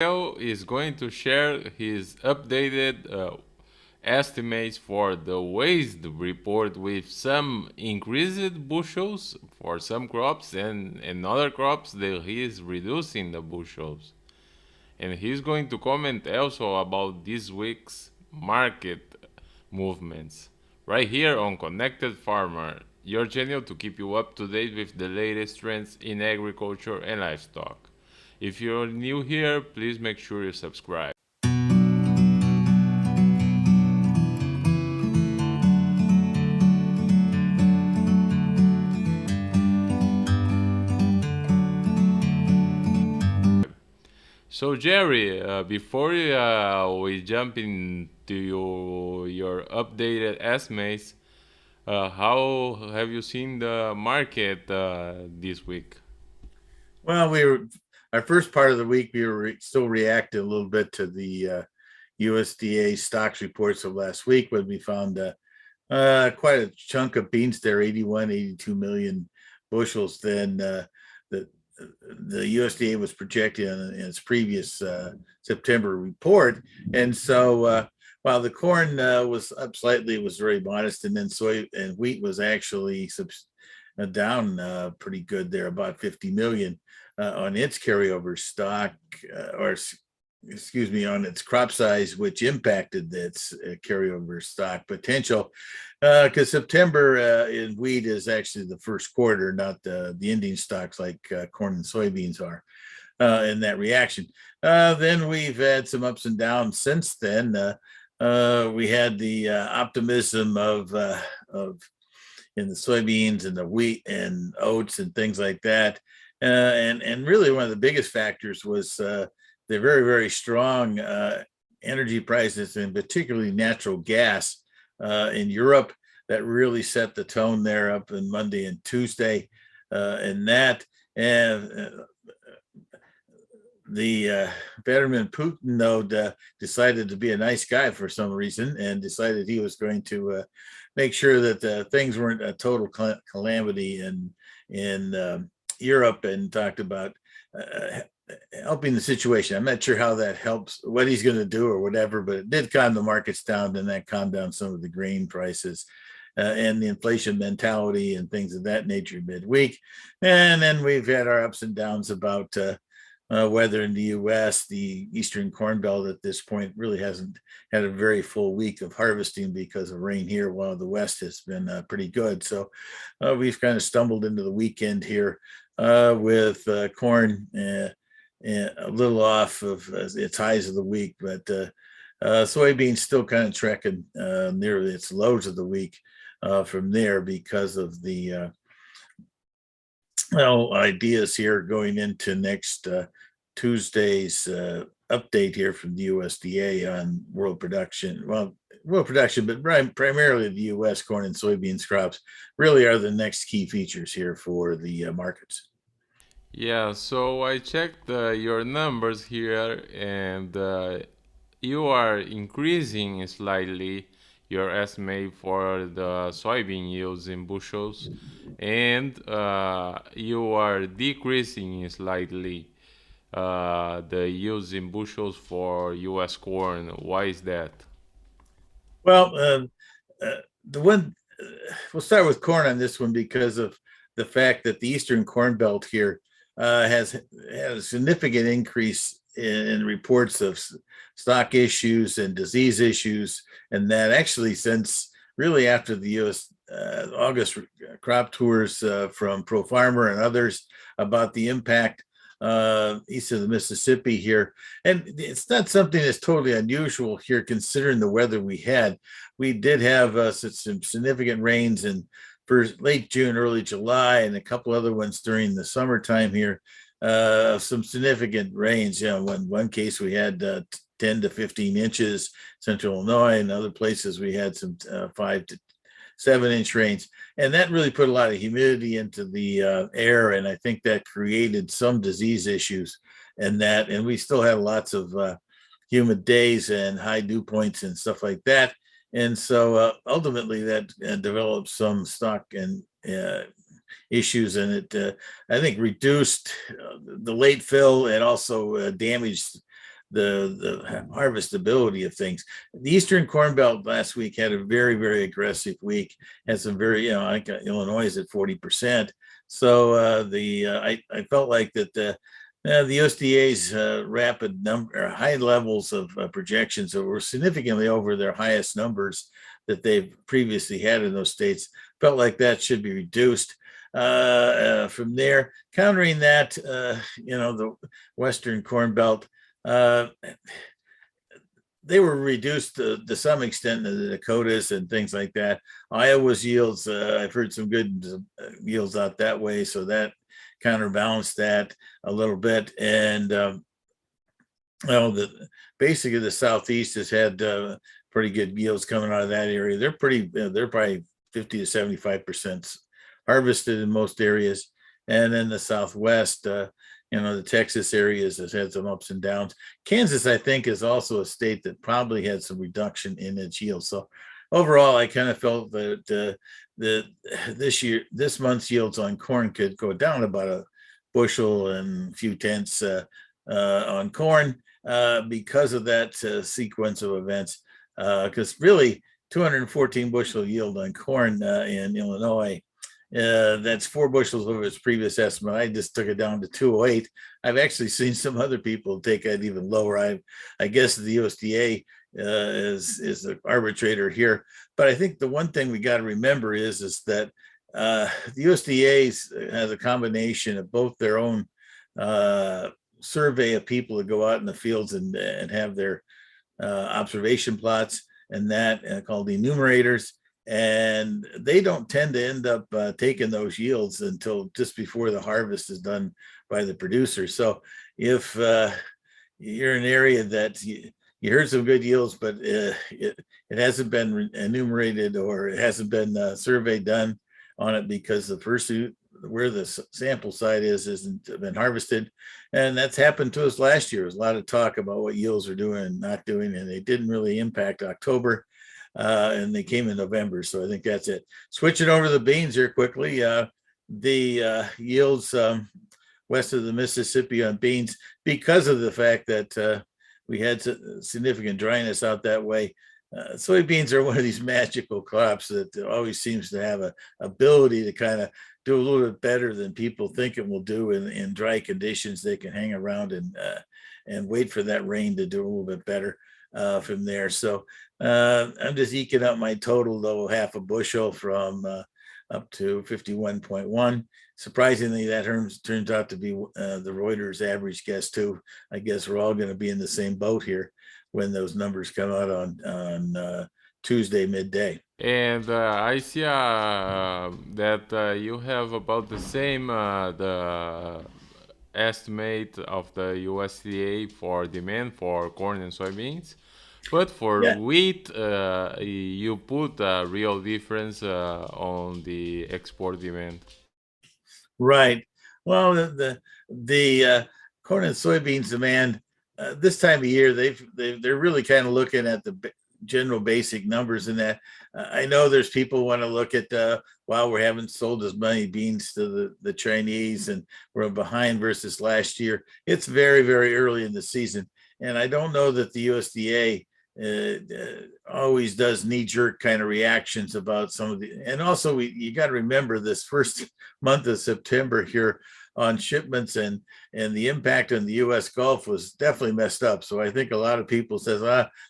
Gidel is going to share his updated estimates for the WASDE report with some increased bushels for some crops and in other crops that he is reducing the bushels. And he's going to comment also about this week's market movements right here on Connected Farmer, your channel to keep you up to date with the latest trends in agriculture and livestock. If you're new here, please make sure you subscribe. So Jerry, before we jump into your updated estimates, how have you seen the market this week? Well, our first part of the week, we were still reacting a little bit to the USDA stocks reports of last week, when we found quite a chunk of beans there, 81, 82 million bushels than the USDA was projecting in its previous September report. And so while the corn was up slightly, it was very modest. And then soy and wheat was actually down pretty good there, about 50 million on its carryover stock, or excuse me, on its crop size, which impacted its carryover stock potential. Because September in wheat is actually the first quarter, not the ending stocks like corn and soybeans are in that reaction. Then we've had some ups and downs since then. We had the optimism of in the soybeans and the wheat and oats and things like that. And really one of the biggest factors was the very strong energy prices, and particularly natural gas in Europe, that really set the tone there up in Monday and Tuesday. And that and the Vladimir Putin, though, decided to be a nice guy for some reason, and decided he was going to make sure that things weren't a total calamity in Europe, and talked about uh, helping the situation. I'm not sure how that helps, what he's going to do or whatever, but it did calm the markets down, and that calmed down some of the grain prices. And the inflation mentality and things of that nature midweek. And then we've had our ups and downs about weather in the U.S. The Eastern Corn Belt at this point really hasn't had a very full week of harvesting because of rain here, while the West has been pretty good. So we've kind of stumbled into the weekend here with corn a little off of its highs of the week, but soybeans still kind of trekking near its lows of the week from there, because of the ideas here going into next Tuesday's update here from the USDA on world production. Well, world production, but primarily the U.S. corn and soybeans crops really are the next key features here for the markets. Yeah, so I checked your numbers here, and you are increasing slightly your estimate for the soybean yields in bushels, and you are decreasing slightly the yields in bushels for U.S. corn. Why is that? Well, the one we'll start with corn on this one, because of the fact that the Eastern Corn Belt here has had a significant increase in reports of stock issues and disease issues, and that actually since really after the U.S. August crop tours from Pro Farmer and others about the impact east of the Mississippi here. And it's not something that's totally unusual here, considering the weather we had. We did have some significant rains in for late June, early July, and a couple other ones during the summertime here. Some significant rains. You know, in one case we had 10 to 15 inches, Central Illinois, and other places we had some 5 to 7 inch rains, and that really put a lot of humidity into the air, and I think that created some disease issues. And we still had lots of humid days and high dew points and stuff like that. And so ultimately that developed some stock and issues, and it I think reduced the late fill, and also damaged the harvestability of things. The Eastern Corn Belt last week had a very, very aggressive week. Had some very, like Illinois is at 40%. So I felt like that the USDA's rapid number, or high levels of projections that were significantly over their highest numbers that they've previously had in those states, felt like that should be reduced. From there, countering that, the Western Corn Belt, they were reduced to some extent in the Dakotas and things like that. Iowa's yields, I've heard some good yields out that way, so that counterbalanced that a little bit. And basically the Southeast has had pretty good yields coming out of that area. They're probably 50 to 75% harvested in most areas. And then the Southwest, the Texas areas has had some ups and downs. Kansas, I think, is also a state that probably had some reduction in its yield. So overall, I kind of felt that this month's yields on corn could go down about a bushel and a few tenths on corn because of that sequence of events. Because really, 214 bushel yield on corn in Illinois, that's 4 bushels over its previous estimate. I just took it down to 208. I've actually seen some other people take it even lower. I guess the USDA is the arbitrator here. But I think the one thing we got to remember is that the USDA has a combination of both their own survey of people that go out in the fields and have their observation plots, and that called enumerators. And they don't tend to end up taking those yields until just before the harvest is done by the producer. So if you're in an area that you heard some good yields, but it hasn't been enumerated or it hasn't been a survey done on it because the person where the sample site isn't been harvested. And that's happened to us last year. There's a lot of talk about what yields are doing and not doing, and they didn't really impact October. And they came in November. So I think that's it. Switching over to the beans here quickly. The yields west of the Mississippi on beans, because of the fact that we had significant dryness out that way. Soybeans are one of these magical crops that always seems to have a ability to kind of do a little bit better than people think it will do in dry conditions. They can hang around and wait for that rain to do a little bit better from there. So I'm just eking up my total, though, half a bushel from up to 51.1. Surprisingly, that turns out to be the Reuters average guess too. I guess we're all going to be in the same boat here when those numbers come out on Tuesday midday. And I see that you have about the same the estimate of the USDA for demand for corn and soybeans. But for Yeah. wheat, you put a real difference on the export demand. Right. Well, the corn and soybeans demand this time of year, they're really kind of looking at the general basic numbers in that. I know there's people want to look at wow, we haven't sold as many beans to the Chinese and we're behind versus last year. It's very, very early in the season, and I don't know that the USDA always does knee-jerk kind of reactions about some of the, and also you got to remember this first month of September here on shipments and the impact on the U.S. Gulf was definitely messed up. So I think a lot of people says,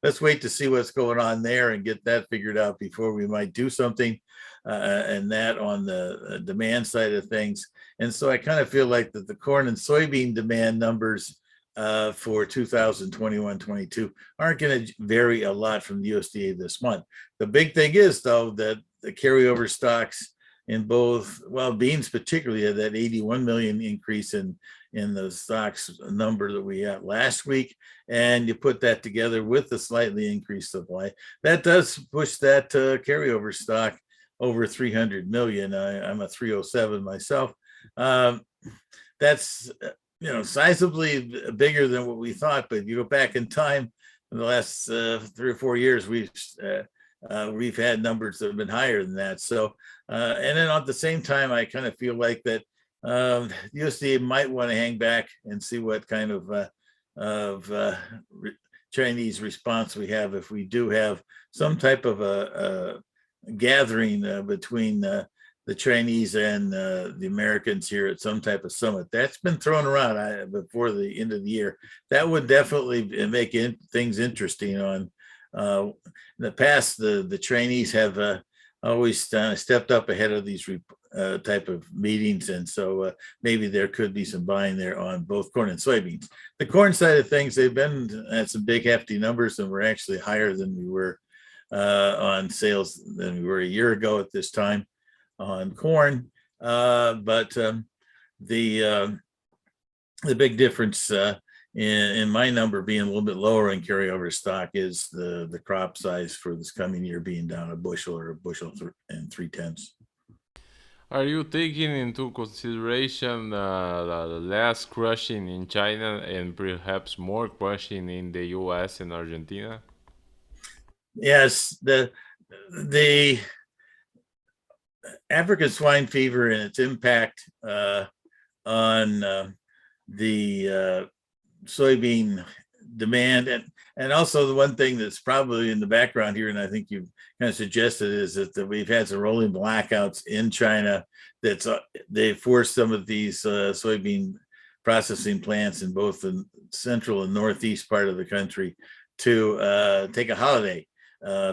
let's wait to see what's going on there and get that figured out before we might do something, and that on the demand side of things. And so I kind of feel like that the corn and soybean demand numbers for 2021-22 aren't going to vary a lot from the USDA this month. The big thing is, though, that the carryover stocks in both, well, beans particularly, had that 81 million increase in the stocks number that we had last week, and you put that together with the slightly increased supply, that does push that carryover stock over 300 million. I'm a 307 myself. That's sizably bigger than what we thought. But if you go back in time, in the last 3 or 4 years, we've had numbers that have been higher than that. So, and then at the same time, I kind of feel like that USDA might want to hang back and see what kind of of Chinese response we have if we do have some type of a gathering between the Chinese and the Americans here at some type of summit. That's been thrown around before the end of the year. That would definitely make things interesting. On in the past, the Chinese have always stepped up ahead of these type of meetings, and so maybe there could be some buying there on both corn and soybeans. The corn side of things, they've been at some big hefty numbers, and we're actually higher than we were on sales than we were a year ago at this time on corn. But the big difference in my number being a little bit lower in carryover stock is the crop size for this coming year being down a bushel or a bushel and 3/10. Are you taking into consideration less crushing in China and perhaps more crushing in the US and Argentina? Yes, the African swine fever and its impact on the soybean demand, and also the one thing that's probably in the background here, and I think you've kind of suggested, is that we've had some rolling blackouts in China. That's they forced some of these soybean processing plants in both the central and northeast part of the country to take a holiday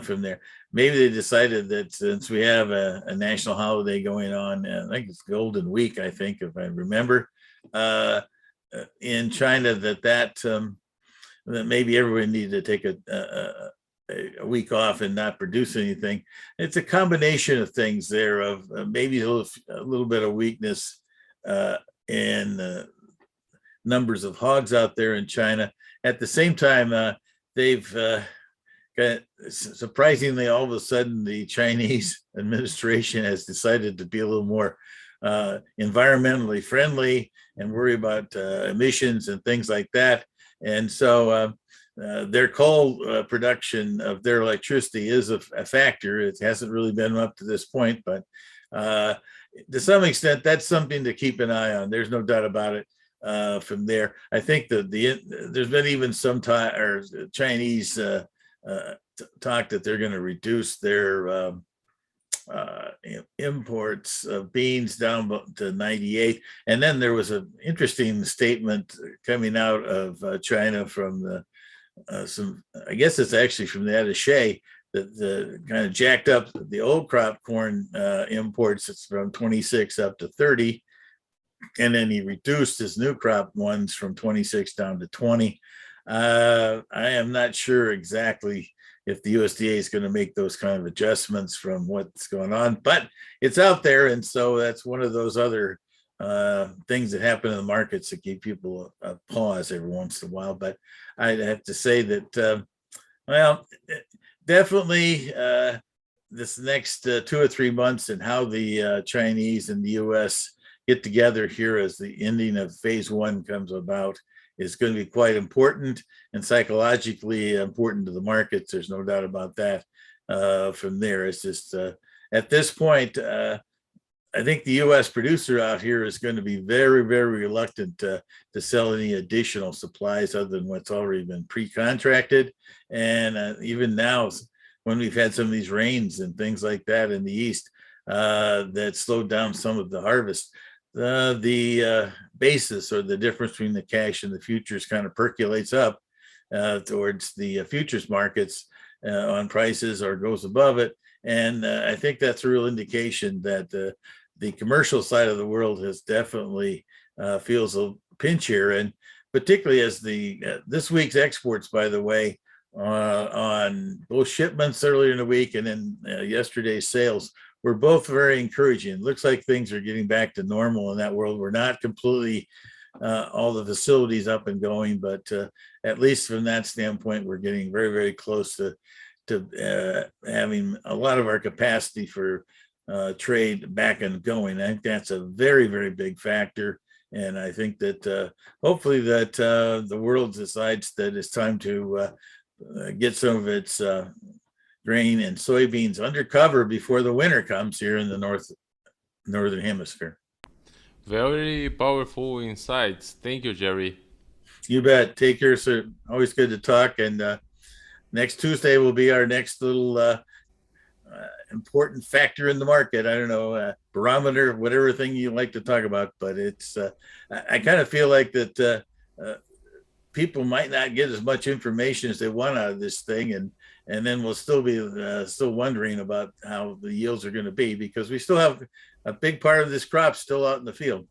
from there. Maybe they decided that since we have a national holiday going on, I think it's Golden Week, I think, if I remember, in China, that maybe everyone needed to take a week off and not produce anything. It's a combination of things there, of maybe a little bit of weakness in numbers of hogs out there in China. At the same time, they've surprisingly, all of a sudden, the Chinese administration has decided to be a little more environmentally friendly and worry about emissions and things like that. And so their coal production of their electricity is a factor. It hasn't really been up to this point, but to some extent, that's something to keep an eye on. There's no doubt about it. From there, I think that there's been even some Chinese talk that they're going to reduce their imports of beans down to 98. And then there was an interesting statement coming out of China from some, I guess it's actually from the attaché, that kind of jacked up the old crop corn imports. It's from 26 up to 30. And then he reduced his new crop ones from 26 down to 20. I am not sure exactly if the USDA is going to make those kind of adjustments from what's going on, but it's out there. And so that's one of those other things that happen in the markets that give people a pause every once in a while. But I'd have to say that, well, definitely this next 2 or 3 months and how the Chinese and the US get together here as the ending of phase 1 comes about is going to be quite important and psychologically important to the markets. There's no doubt about that. From there, it's just at this point, I think the U.S. producer out here is going to be very, very reluctant to sell any additional supplies other than what's already been pre-contracted. And even now, when we've had some of these rains and things like that in the east that slowed down some of the harvest, the basis or the difference between the cash and the futures kind of percolates up towards the futures markets on prices or goes above it. And I think that's a real indication that the commercial side of the world has definitely feels a pinch here. And particularly as this week's exports, by the way, on both shipments earlier in the week and then yesterday's sales were both very encouraging. It looks like things are getting back to normal in that world. We're not completely all the facilities up and going, but at least from that standpoint, we're getting very, very close to having a lot of our capacity for trade back and going. I think that's a very, very big factor. And I think that hopefully that the world decides that it's time to get some of its grain and soybeans undercover before the winter comes here in the northern hemisphere. Very powerful insights. Thank you, Jerry. You bet. Take care, sir. Always good to talk. And next Tuesday will be our next little important factor in the market. I don't know, barometer, whatever thing you like to talk about, but it's, I kind of feel like that people might not get as much information as they want out of this thing. And then we'll still be still wondering about how the yields are going to be, because we still have a big part of this crop still out in the field.